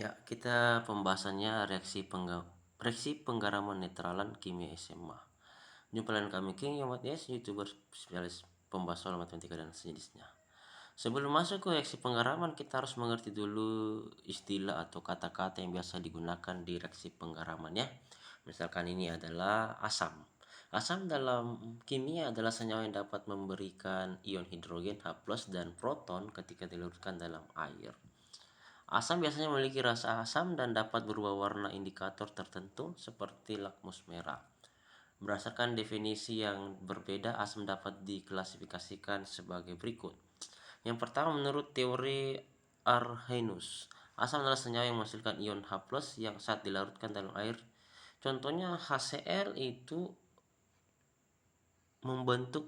Ya, kita pembahasannya reaksi penggaraman netralan kimia SMA. Jumpa dengan kami King Yomat Yes, YouTuber spesialis pembahas soal matematika dan sejenisnya. Sebelum masuk ke reaksi penggaraman, kita harus mengerti dulu istilah atau kata-kata yang biasa digunakan di reaksi penggaraman ya. Misalkan ini adalah asam. Asam dalam kimia adalah senyawa yang dapat memberikan ion hidrogen H+ dan proton ketika dilarutkan dalam air. Asam biasanya memiliki rasa asam dan dapat berubah warna indikator tertentu seperti lakmus merah. Berdasarkan definisi yang berbeda, asam dapat diklasifikasikan sebagai berikut. Yang pertama, menurut teori Arrhenius, asam adalah senyawa yang menghasilkan ion H+ yang saat dilarutkan dalam air. Contohnya HCl itu membentuk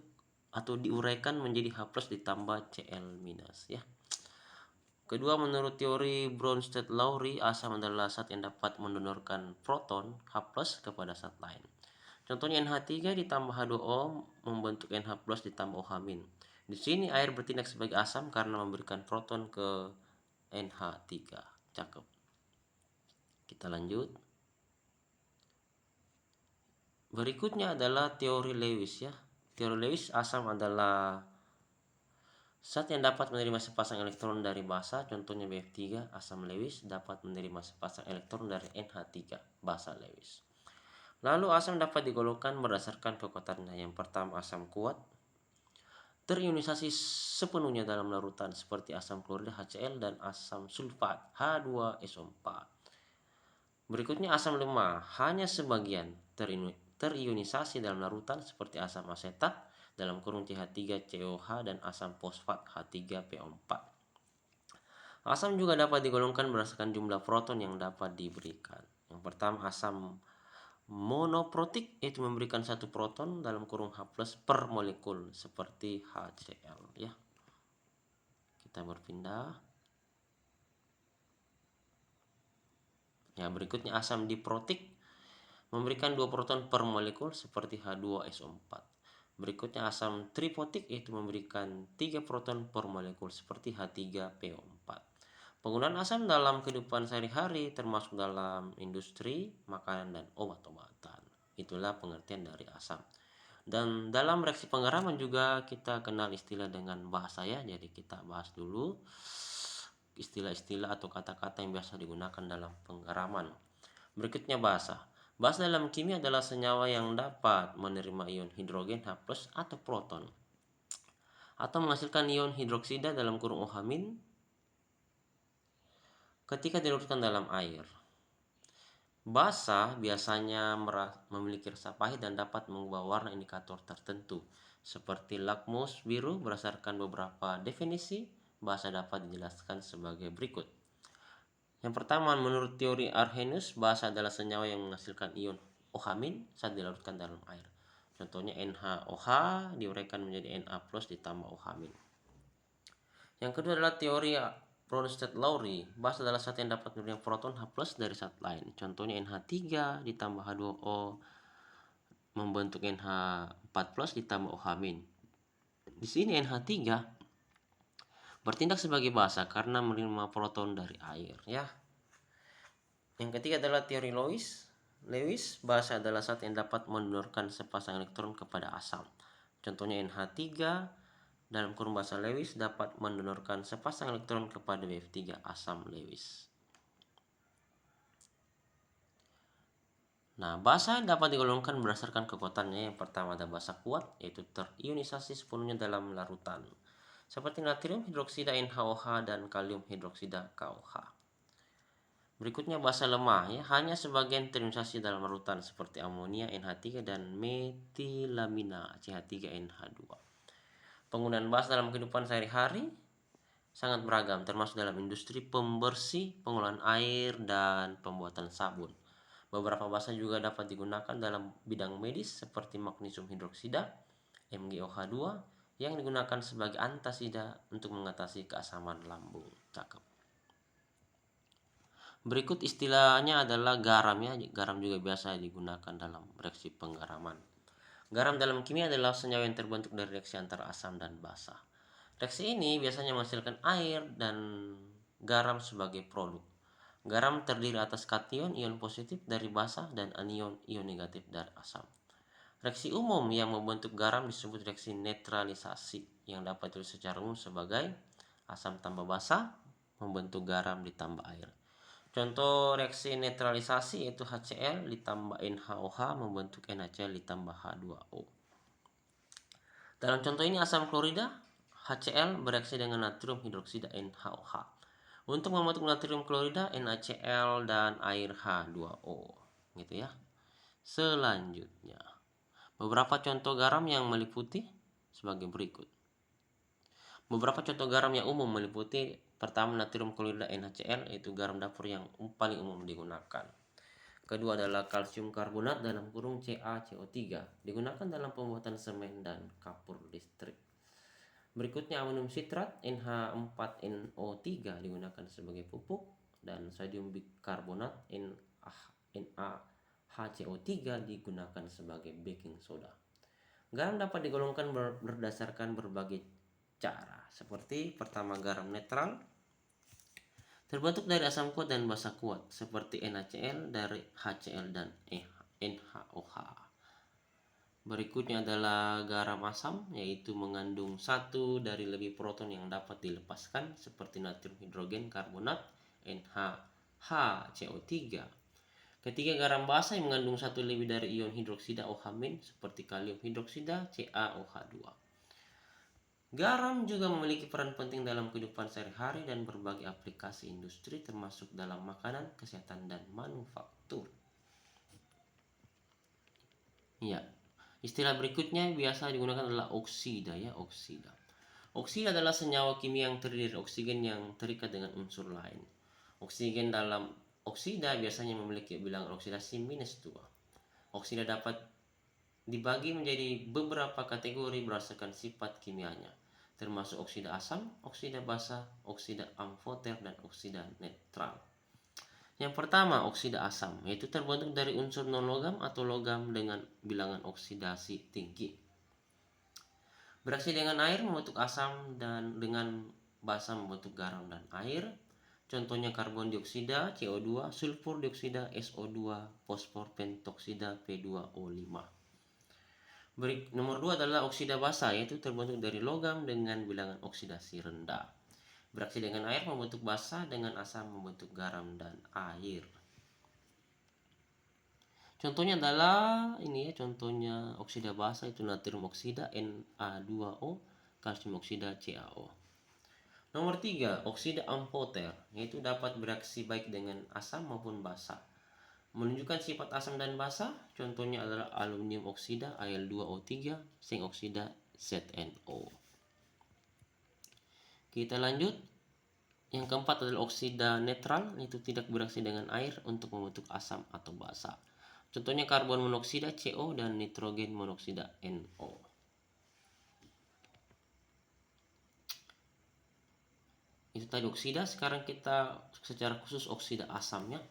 atau diuraikan menjadi H+ ditambah Cl- ya. Kedua, menurut teori Bronsted-Lowry, asam adalah zat yang dapat mendonorkan proton H+ kepada zat lain. Contohnya NH3 ditambah H2O membentuk NH+ ditambah OH-. Di sini air bertindak sebagai asam karena memberikan proton ke NH3. Cakep. Kita lanjut. Berikutnya adalah teori Lewis ya. Teori Lewis, asam adalah zat yang dapat menerima sepasang elektron dari basa, contohnya Bf3. Asam Lewis dapat menerima sepasang elektron dari NH3, basa Lewis. Lalu asam dapat digolongkan berdasarkan kekuatannya. Yang pertama, asam kuat, terionisasi sepenuhnya dalam larutan seperti asam klorida HCl dan asam sulfat H2SO4. Berikutnya asam lemah, hanya sebagian terionisasi dalam larutan seperti asam asetat dalam kurung CH3COH dan asam fosfat H3PO4. Asam juga dapat digolongkan berdasarkan jumlah proton yang dapat diberikan. Yang pertama, asam monoprotik, itu memberikan satu proton dalam kurung H+ per molekul seperti HCl ya. Kita berpindah. Ya, berikutnya asam diprotik memberikan 2 proton per molekul seperti H2SO4. Berikutnya asam triprotik, itu memberikan 3 proton per molekul seperti H3PO4. Penggunaan asam dalam kehidupan sehari-hari termasuk dalam industri, makanan, dan obat-obatan. Itulah pengertian dari asam. Dan dalam reaksi penggaraman juga kita kenal istilah dengan bahasa ya. Jadi kita bahas dulu istilah-istilah atau kata-kata yang biasa digunakan dalam penggaraman. Berikutnya bahasa. Bahasa dalam kimia adalah senyawa yang dapat menerima ion hidrogen H+ atau proton atau menghasilkan ion hidroksida dalam kurung OH- ketika dilarutkan dalam air. Basa biasanya memiliki rasa pahit dan dapat mengubah warna indikator tertentu. Seperti lakmus biru, berdasarkan beberapa definisi, basa dapat dijelaskan sebagai berikut. Yang pertama, menurut teori Arrhenius, basa adalah senyawa yang menghasilkan ion OH- saat dilarutkan dalam air. Contohnya NaOH diuraikan menjadi Na+ ditambah OH-. Yang kedua adalah teori Bronsted-Lowry. Basa adalah zat yang dapat menerima proton H+ dari zat lain. Contohnya NH3 ditambah H2O membentuk NH4+ ditambah OH-. Di sini NH3 bertindak sebagai basa karena menerima proton dari air ya. Yang ketiga adalah teori Lewis, basa adalah zat yang dapat mendonorkan sepasang elektron kepada asam. Contohnya NH3 dalam kurung basa Lewis dapat mendonorkan sepasang elektron kepada Bf3, asam Lewis. Nah, basa dapat digolongkan berdasarkan kekuatannya. Yang pertama ada basa kuat, yaitu terionisasi sepenuhnya dalam larutan, seperti natrium hidroksida NaOH dan kalium hidroksida KOH. Berikutnya basa lemah ya, hanya sebagian terionisasi dalam larutan seperti amonia NH3 dan metilamina CH3NH2. Penggunaan basa dalam kehidupan sehari-hari sangat beragam, termasuk dalam industri pembersih, pengolahan air, dan pembuatan sabun. Beberapa basa juga dapat digunakan dalam bidang medis seperti magnesium hidroksida MgOH2 yang digunakan sebagai antasida untuk mengatasi keasaman lambung. Cakep. Berikut istilahnya adalah garam ya. Garam juga biasa digunakan dalam reaksi penggaraman. Garam dalam kimia adalah senyawa yang terbentuk dari reaksi antara asam dan basa. Reaksi ini biasanya menghasilkan air dan garam sebagai produk. Garam terdiri atas kation ion positif dari basa dan anion ion negatif dari asam. Reaksi umum yang membentuk garam disebut reaksi netralisasi, yang dapat ditulis secara umum sebagai asam tambah basa membentuk garam ditambah air. Contoh reaksi netralisasi yaitu HCl ditambah NaOH membentuk NaCl ditambah H2O. Dalam contoh ini asam klorida HCl bereaksi dengan natrium hidroksida NaOH untuk membentuk natrium klorida NaCl dan air H2O, gitu ya. Selanjutnya, beberapa contoh garam yang meliputi sebagai berikut. Beberapa contoh garam yang umum meliputi pertama natrium klorida NaCl, yaitu garam dapur yang paling umum digunakan. Kedua adalah kalsium karbonat dalam kurung CaCO3 digunakan dalam pembuatan semen dan kapur listrik. Berikutnya amonium sitrat NH4NO3 digunakan sebagai pupuk dan sodium bikarbonat NaHCO3 digunakan sebagai baking soda. Garam dapat digolongkan berdasarkan berbagai cara, seperti pertama garam netral terbentuk dari asam kuat dan basa kuat seperti NaCl dari HCl dan NaOH. Berikutnya adalah garam asam, yaitu mengandung satu dari lebih proton yang dapat dilepaskan seperti natrium hidrogen karbonat NaHCO3. Ketiga garam basa yang mengandung satu lebih dari ion hidroksida OH- seperti kalium hidroksida CaOH2. Garam juga memiliki peran penting dalam kehidupan sehari-hari dan berbagai aplikasi industri termasuk dalam makanan, kesehatan, dan manufaktur. Ya. Istilah berikutnya biasa digunakan adalah oksida ya, oksida. Oksida adalah senyawa kimia yang terdiri dari oksigen yang terikat dengan unsur lain. Oksigen dalam oksida biasanya memiliki bilangan oksidasi -2. Oksida dapat dibagi menjadi beberapa kategori berdasarkan sifat kimianya, termasuk oksida asam, oksida basa, oksida amfoter, dan oksida netral. Yang pertama, oksida asam, yaitu terbentuk dari unsur non-logam atau logam dengan bilangan oksidasi tinggi. Bereaksi dengan air membentuk asam dan dengan basa membentuk garam dan air. Contohnya karbon dioksida CO2, sulfur dioksida SO2, fosfor pentoksida P2O5. Nomor 2 adalah oksida basa, yaitu terbentuk dari logam dengan bilangan oksidasi rendah. Bereaksi dengan air membentuk basa, dengan asam membentuk garam dan air. Contohnya adalah ini ya, contohnya oksida basa itu natrium oksida Na2O, kalsium oksida CaO. Nomor 3, oksida amfoter, yaitu dapat bereaksi baik dengan asam maupun basa. Menunjukkan sifat asam dan basa, contohnya adalah aluminium oksida Al2O3, zinc oksida ZnO. Kita lanjut. Yang keempat adalah oksida netral, itu tidak bereaksi dengan air untuk membentuk asam atau basa. Contohnya karbon monoksida CO dan nitrogen monoksida NO. Itu tadi oksida, sekarang kita secara khusus oksida asamnya.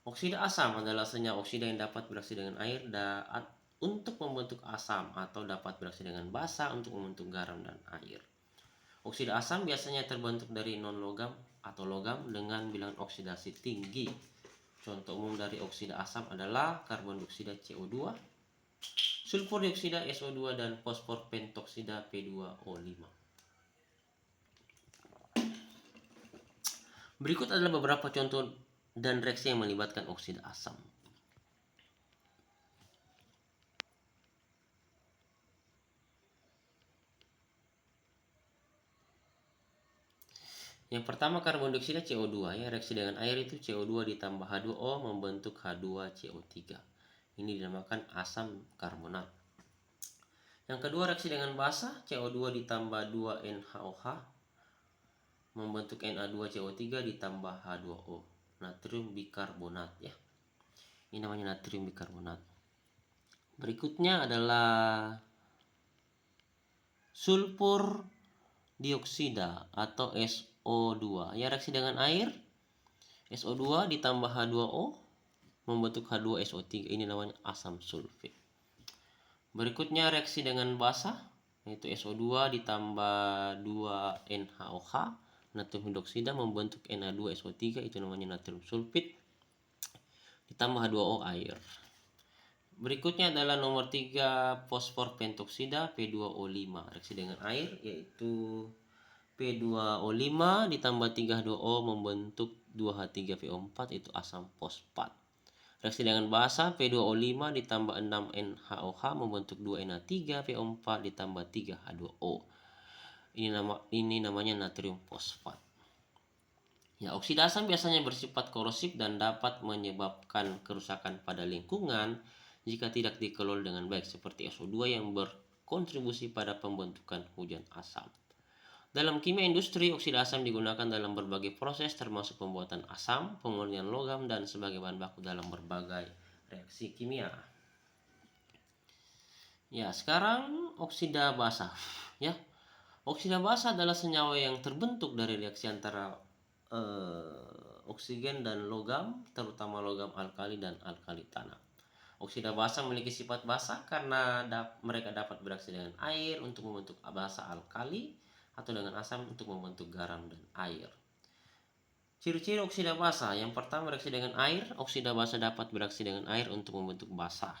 Oksida asam adalah senyawa oksida yang dapat bereaksi dengan air untuk membentuk asam atau dapat bereaksi dengan basa untuk membentuk garam dan air. Oksida asam biasanya terbentuk dari non-logam atau logam dengan bilangan oksidasi tinggi. Contoh umum dari oksida asam adalah karbon dioksida CO2, sulfur dioksida SO2, dan fosfor pentoksida P2O5. Berikut adalah beberapa contoh dan reaksi yang melibatkan oksida asam. Yang pertama karbon dioksida CO2 ya, reaksi dengan air itu CO2 ditambah H2O membentuk H2CO3. Ini dinamakan asam karbonat. Yang kedua reaksi dengan basa, CO2 ditambah 2NaOH membentuk Na2CO3 ditambah H2O, natrium bikarbonat ya. Ini namanya natrium bikarbonat. Berikutnya adalah sulfur dioksida atau SO2 ya, reaksi dengan air SO2 ditambah H2O membentuk H2SO3, ini namanya asam sulfit. Berikutnya reaksi dengan basa, yaitu SO2 ditambah 2NaOH natrium hidroksida membentuk Na2SO3, itu namanya natrium sulfit, ditambah H2O air. Berikutnya adalah nomor 3, fosfor pentoksida P2O5, reaksi dengan air yaitu P2O5 ditambah 3H2O membentuk 2H3PO4, itu asam fosfat. Reaksi dengan basa P2O5 ditambah 6NaOH membentuk 2Na3PO4 ditambah 3H2O. Ini namanya natrium fosfat. Ya, oksida asam biasanya bersifat korosif dan dapat menyebabkan kerusakan pada lingkungan jika tidak dikelola dengan baik, seperti SO2 yang berkontribusi pada pembentukan hujan asam. Dalam kimia industri, oksida asam digunakan dalam berbagai proses termasuk pembuatan asam, pemurnian logam, dan sebagai bahan baku dalam berbagai reaksi kimia. Ya, sekarang oksida basa. Ya, oksida basa adalah senyawa yang terbentuk dari reaksi antara oksigen dan logam, terutama logam alkali dan alkali tanah. Oksida basa memiliki sifat basa karena mereka dapat bereaksi dengan air untuk membentuk basa alkali atau dengan asam untuk membentuk garam dan air. Ciri-ciri oksida basa: yang pertama, bereaksi dengan air. Oksida basa dapat bereaksi dengan air untuk membentuk basa.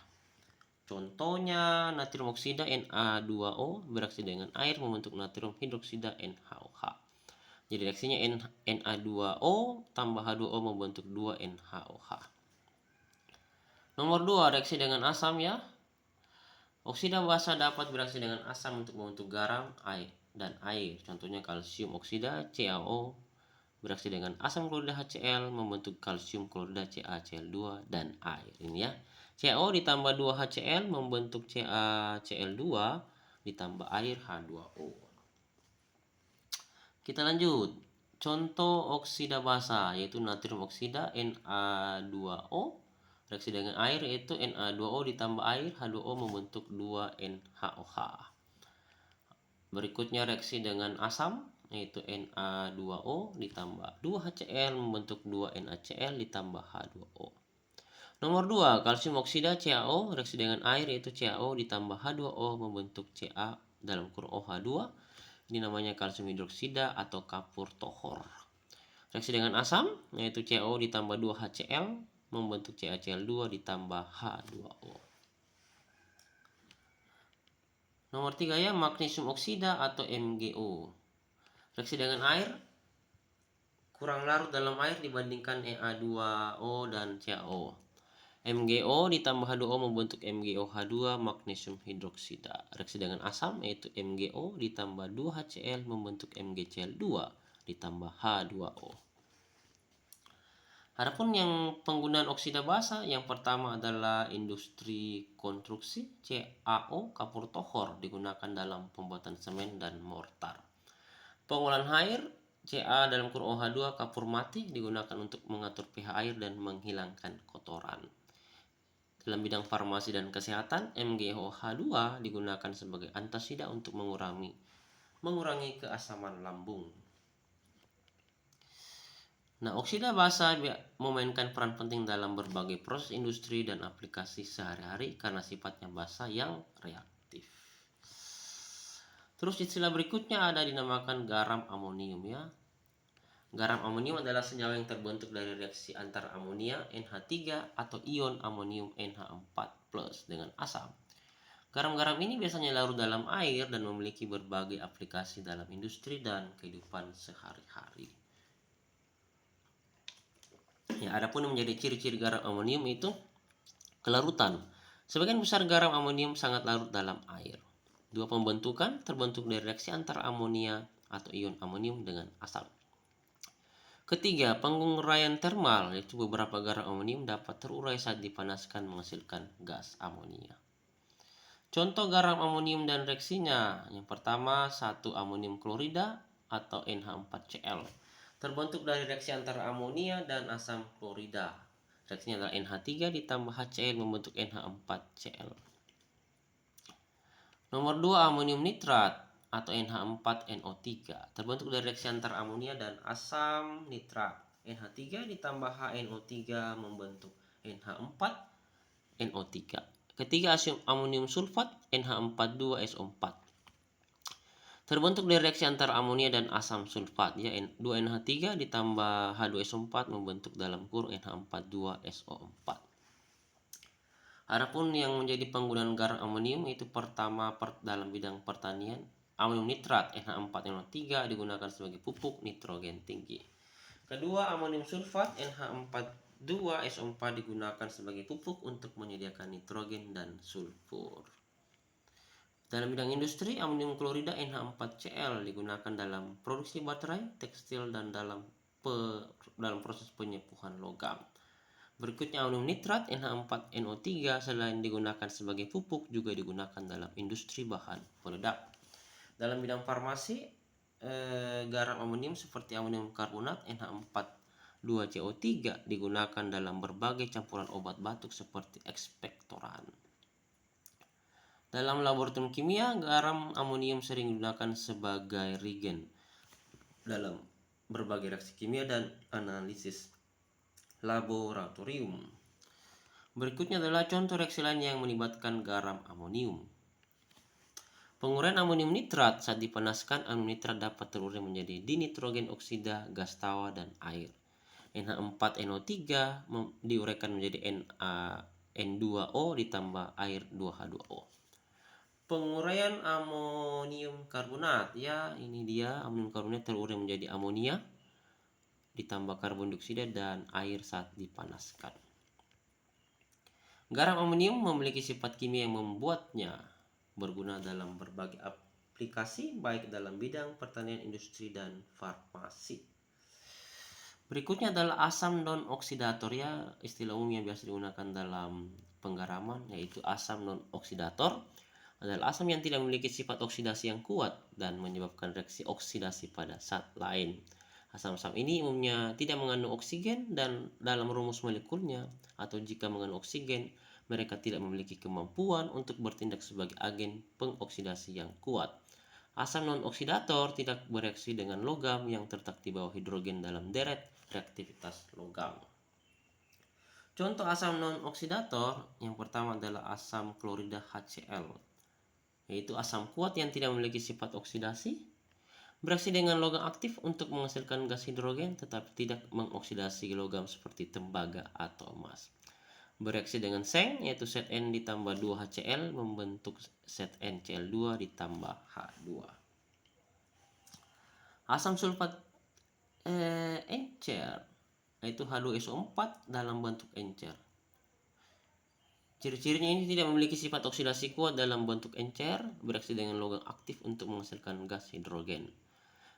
Contohnya natrium oksida Na2O bereaksi dengan air membentuk natrium hidroksida NaOH. Jadi reaksinya Na2O tambah H2O membentuk 2NaOH. Nomor 2, reaksi dengan asam ya. Oksida basa dapat bereaksi dengan asam untuk membentuk garam, air, dan air. Contohnya kalsium oksida CaO bereaksi dengan asam klorida HCl membentuk kalsium klorida CaCl2 dan air. Ini ya. CaO ditambah 2HCl membentuk CaCl2 ditambah air H2O. Kita lanjut. Contoh oksida basa yaitu natrium oksida Na2O reaksi dengan air yaitu Na2O ditambah air H2O membentuk 2NaOH. Berikutnya reaksi dengan asam yaitu Na2O ditambah 2HCl membentuk 2NaCl ditambah H2O. Nomor 2, kalsium oksida CaO reaksi dengan air yaitu CaO ditambah H2O membentuk Ca dalam kurung OH2. Ini namanya kalsium hidroksida atau kapur tohor. Reaksi dengan asam yaitu CaO ditambah 2HCl membentuk CaCl2 ditambah H2O. Nomor 3 ya, magnesium oksida atau MgO. Reaksi dengan air kurang larut dalam air dibandingkan Na2O dan CaO. MgO ditambah H2O membentuk MgOH2 magnesium hidroksida. Reaksi dengan asam yaitu MgO ditambah 2HCl membentuk MgCl2 ditambah H2O. Adapun yang penggunaan oksida basa, yang pertama adalah industri konstruksi. CaO kapur tohor digunakan dalam pembuatan semen dan mortar. Pengolahan air, Ca dalam kurung OH2 kapur mati digunakan untuk mengatur pH air dan menghilangkan kotoran. Dalam bidang farmasi dan kesehatan, MgOH2 digunakan sebagai antasida untuk mengurangi keasaman lambung. Nah, oksida basa memainkan peran penting dalam berbagai proses industri dan aplikasi sehari-hari karena sifatnya basa yang reaktif. Terus istilah berikutnya ada dinamakan garam amonium ya. Garam amonium adalah senyawa yang terbentuk dari reaksi antara amonia NH3 atau ion amonium NH4+ dengan asam. Garam-garam ini biasanya larut dalam air dan memiliki berbagai aplikasi dalam industri dan kehidupan sehari-hari. Ya, adapun yang menjadi ciri-ciri garam amonium itu kelarutan. Sebagian besar garam amonium sangat larut dalam air. Dua pembentukan terbentuk dari reaksi antara amonia atau ion amonium dengan asam. Ketiga, penguraian termal, yaitu beberapa garam amonium dapat terurai saat dipanaskan menghasilkan gas amonia. Contoh garam amonium dan reaksinya. Yang pertama, 1 amonium klorida atau NH4Cl. Terbentuk dari reaksi antara amonia dan asam klorida. Reaksinya adalah NH3 ditambah HCl membentuk NH4Cl. Nomor 2, amonium nitrat atau NH4NO3. Terbentuk dari reaksi antara amonia dan asam nitrat. NH3 ditambah HNO3 membentuk NH4NO3. Ketiga, amonium sulfat NH42SO4. Terbentuk dari reaksi antara amonia dan asam sulfat, ya 2NH3 ditambah H2SO4 membentuk dalam kurung NH42SO4. Adapun yang menjadi penggunaan garam amonium itu pertama dalam bidang pertanian, amonium nitrat NH4NO3 digunakan sebagai pupuk nitrogen tinggi. Kedua, amonium sulfat NH42SO4 digunakan sebagai pupuk untuk menyediakan nitrogen dan sulfur. Dalam bidang industri, amonium klorida NH4Cl digunakan dalam produksi baterai, tekstil, dan dalam proses penyepuhan logam. Berikutnya, amonium nitrat NH4NO3 selain digunakan sebagai pupuk juga digunakan dalam industri bahan peledak. Dalam bidang farmasi, garam amonium seperti amonium karbonat NH42CO3 digunakan dalam berbagai campuran obat batuk seperti ekspektoran. Dalam laboratorium kimia, garam amonium sering digunakan sebagai reagen dalam berbagai reaksi kimia dan analisis laboratorium. Berikutnya adalah contoh reaksi lain yang melibatkan garam amonium. Penguraian amonium nitrat. Saat dipanaskan, amonium nitrat dapat terurai menjadi dinitrogen oksida, gas tawa, dan air. NH4NO3 diuraikan menjadi N2O ditambah air 2H2O. Penguraian amonium karbonat, ya ini dia amonium karbonat terurai menjadi amonia ditambah karbon dioksida dan air saat dipanaskan. Garam amonium memiliki sifat kimia yang membuatnya berguna dalam berbagai aplikasi baik dalam bidang pertanian, industri, dan farmasi. Berikutnya adalah asam non-oksidator, ya istilah umum yang biasa digunakan dalam penggaraman, yaitu asam non-oksidator adalah asam yang tidak memiliki sifat oksidasi yang kuat dan menyebabkan reaksi oksidasi pada zat lain. Asam-asam ini umumnya tidak mengandung oksigen dan dalam rumus molekulnya, atau jika mengandung oksigen, mereka tidak memiliki kemampuan untuk bertindak sebagai agen pengoksidasi yang kuat. Asam non-oksidator tidak bereaksi dengan logam yang terletak di bawah hidrogen dalam deret reaktivitas logam. Contoh asam non-oksidator yang pertama adalah asam klorida HCl, yaitu asam kuat yang tidak memiliki sifat oksidasi, bereaksi dengan logam aktif untuk menghasilkan gas hidrogen tetapi tidak mengoksidasi logam seperti tembaga atau emas. Bereaksi dengan seng, yaitu Zn ditambah 2HCl membentuk ZnCl2 ditambah H2. Asam sulfat encer, yaitu H2SO4 dalam bentuk encer. Ciri-cirinya ini tidak memiliki sifat oksidasi kuat dalam bentuk encer, bereaksi dengan logam aktif untuk menghasilkan gas hidrogen.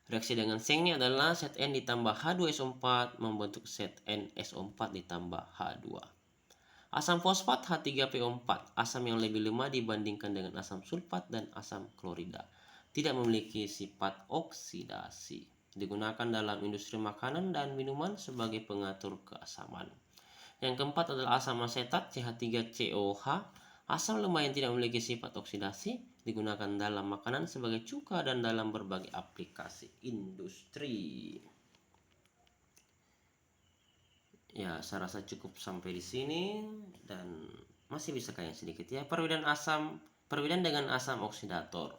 Reaksi dengan sengnya adalah Zn ditambah H2SO4 membentuk ZnSO4 ditambah H2. Asam fosfat H3PO4, asam yang lebih lemah dibandingkan dengan asam sulfat dan asam klorida. Tidak memiliki sifat oksidasi. Digunakan dalam industri makanan dan minuman sebagai pengatur keasaman. Yang keempat adalah asam asetat CH3COH, asam lemah yang tidak memiliki sifat oksidasi, digunakan dalam makanan sebagai cuka dan dalam berbagai aplikasi industri. Ya, saya rasa cukup sampai di sini dan masih bisa kayak sedikit ya. Perbedaan dengan asam oksidator.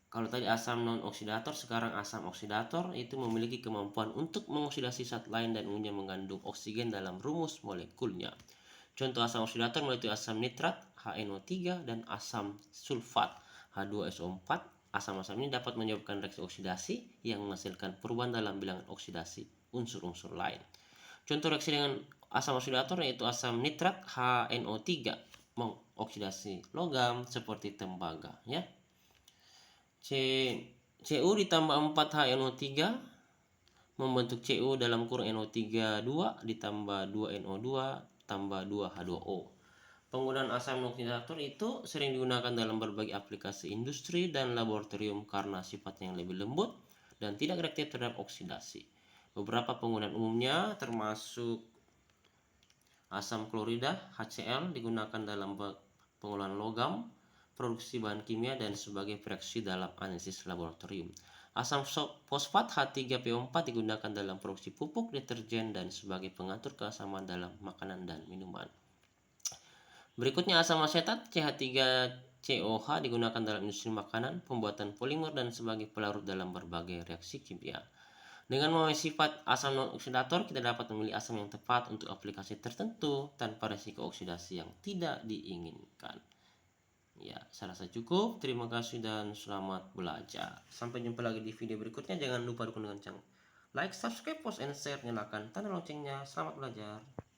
Kalau tadi asam non-oksidator, sekarang asam oksidator itu memiliki kemampuan untuk mengoksidasi zat lain dan umumnya mengandung oksigen dalam rumus molekulnya. Contoh asam oksidator yaitu asam nitrat HNO3 dan asam sulfat H2SO4. Asam-asam ini dapat menyebabkan reaksi oksidasi yang menghasilkan perubahan dalam bilangan oksidasi unsur-unsur lain. Contoh reaksi dengan asam oksidator yaitu asam nitrat HNO3 mengoksidasi logam seperti tembaga, ya. Cu ditambah 4HNO3 membentuk Cu dalam kurung NO3 2 ditambah 2NO2 tambah 2H2O. Penggunaan asam oksidator itu sering digunakan dalam berbagai aplikasi industri dan laboratorium karena sifatnya yang lebih lembut dan tidak reaktif terhadap oksidasi. Beberapa penggunaan umumnya termasuk asam klorida HCl digunakan dalam pengolahan logam, produksi bahan kimia, dan sebagai reaksi dalam analisis laboratorium. Asam fosfat H3PO4 digunakan dalam produksi pupuk, deterjen, dan sebagai pengatur keasaman dalam makanan dan minuman. Berikutnya asam asetat CH3 COH digunakan dalam industri makanan, pembuatan polimer, dan sebagai pelarut dalam berbagai reaksi kimia. Dengan memilih sifat asam non-oksidator, kita dapat memilih asam yang tepat untuk aplikasi tertentu tanpa resiko oksidasi yang tidak diinginkan. Ya, saya rasa cukup. Terima kasih dan selamat belajar. Sampai jumpa lagi di video berikutnya. Jangan lupa dukung dengan like, subscribe, post, and share. Nyalakan tanda loncengnya. Selamat belajar.